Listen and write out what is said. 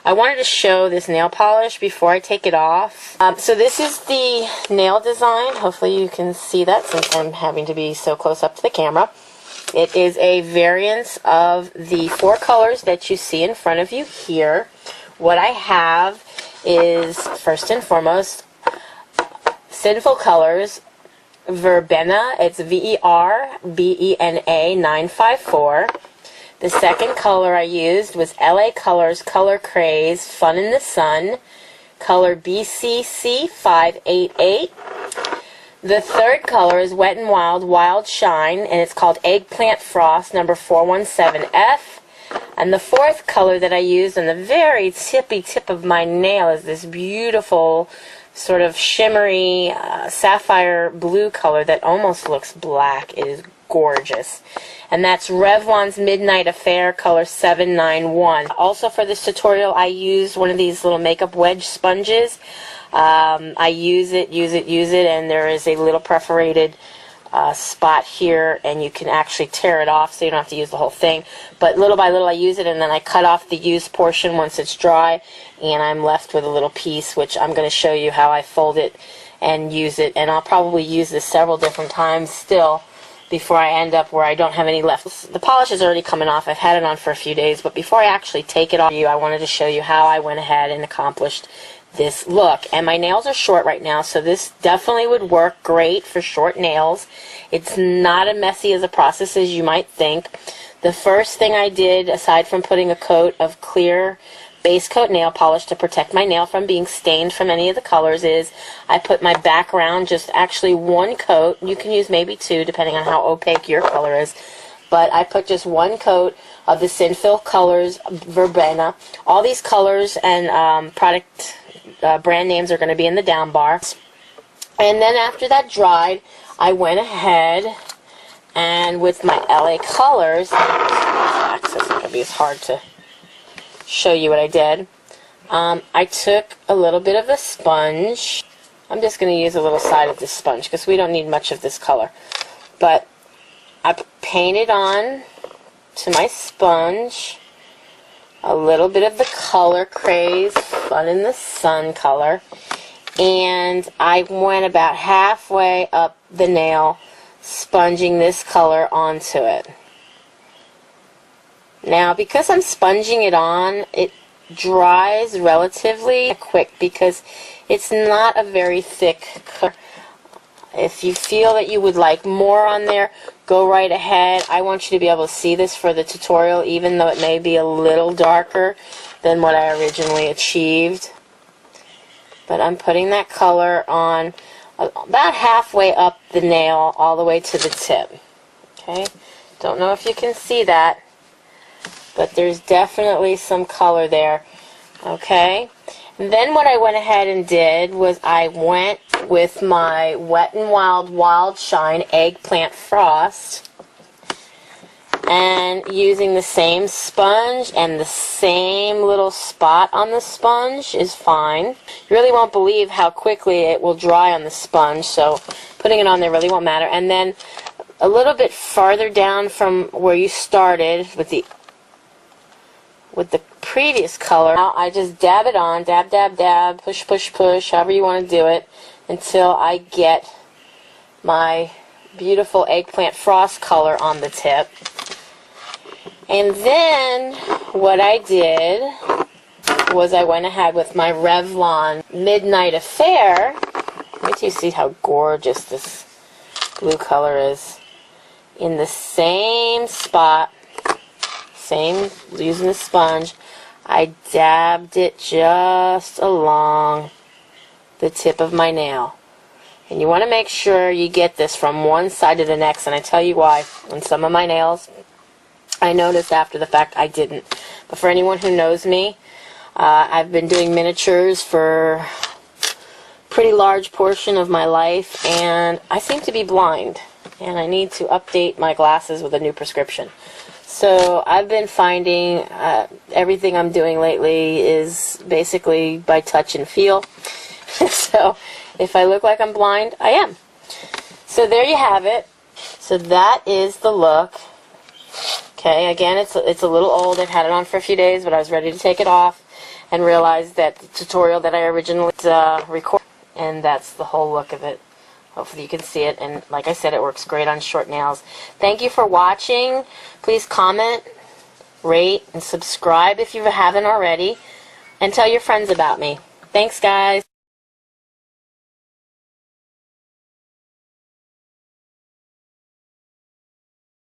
I wanted to show this nail polish before I take it off. So this is the nail design. Hopefully you can see that since I'm having to be so close up to the camera. It is a variance of the 4 colors that you see in front of you here. What I have is, first and foremost, Sinful Colors Verbena. It's VERBENA 954. The second color I used was LA Colors Color Craze Fun in the Sun, color BCC 588. The third color is Wet n Wild Wild Shine, and it's called Eggplant Frost number 417F. And the fourth color that I used on the very tippy tip of my nail is this beautiful sort of shimmery sapphire blue color that almost looks black. It is gorgeous. And that's Revlon's Midnight Affair color 791. Also for this tutorial I used one of these little makeup wedge sponges. I use it, and there is a little perforated spot here, and you can actually tear it off so you don't have to use the whole thing. But little by little I use it, and then I cut off the used portion once it's dry, and I'm left with a little piece, which I'm going to show you how I fold it and use it. And I'll probably use this several different times still before I end up where I don't have any left. The polish is already coming off. I've had it on for a few days, but before I actually take it off, I wanted to show you how I went ahead and accomplished this look. And my nails are short right now, so this definitely would work great for short nails. It's not as messy as a process as you might think. The first thing I did, aside from putting a coat of clear base coat nail polish to protect my nail from being stained from any of the colors, is I put my background, just actually 1 coat. You can use maybe 2 depending on how opaque your color is, but I put just 1 coat of the Sinful Colors Verbena. All these colors and product brand names are going to be in the down bar. And then after that dried, I went ahead and with my LA Colors, access, it can be as hard to show you what I did. I took a little bit of a sponge. I'm just going to use a little side of this sponge because we don't need much of this color. But I painted on to my sponge a little bit of the color Craze Fun in the Sun color, and I went about halfway up the nail sponging this color onto it. Now because I'm sponging it on, it dries relatively quick because it's not a very thick color. If you feel that you would like more on there, go right ahead. I want you to be able to see this for the tutorial, even though it may be a little darker than what I originally achieved. But I'm putting that color on about halfway up the nail all the way to the tip. Okay, don't know if you can see that, but there's definitely some color there. Okay, and then what I went ahead and did was I went with my Wet n Wild Wild Shine Eggplant Frost, and using the same sponge and the same little spot on the sponge is fine. You really won't believe how quickly it will dry on the sponge, so putting it on there really won't matter. And then a little bit farther down from where you started with the previous color, now I just dab it on, dab, dab, dab, push, push, push, however you want to do it, until I get my beautiful Eggplant Frost color on the tip. And then what I did was I went ahead with my Revlon Midnight Affair. Wait till you see how gorgeous this blue color is. In the same spot, same, using the sponge, I dabbed it just along the tip of my nail. And you want to make sure you get this from one side to the next, and I tell you why. On some of my nails, I noticed after the fact I didn't. But for anyone who knows me, I've been doing miniatures for a pretty large portion of my life, and I seem to be blind, and I need to update my glasses with a new prescription. So I've been finding everything I'm doing lately is basically by touch and feel. So if I look like I'm blind, I am. So there you have it. So that is the look. Okay, again, it's a little old. I've had it on for a few days, but I was ready to take it off. and realized that the tutorial that I originally recorded, and that's the whole look of it. Hopefully you can see it, and like I said, it works great on short nails. Thank you for watching. Please comment, rate, and subscribe if you haven't already, and tell your friends about me. Thanks, guys.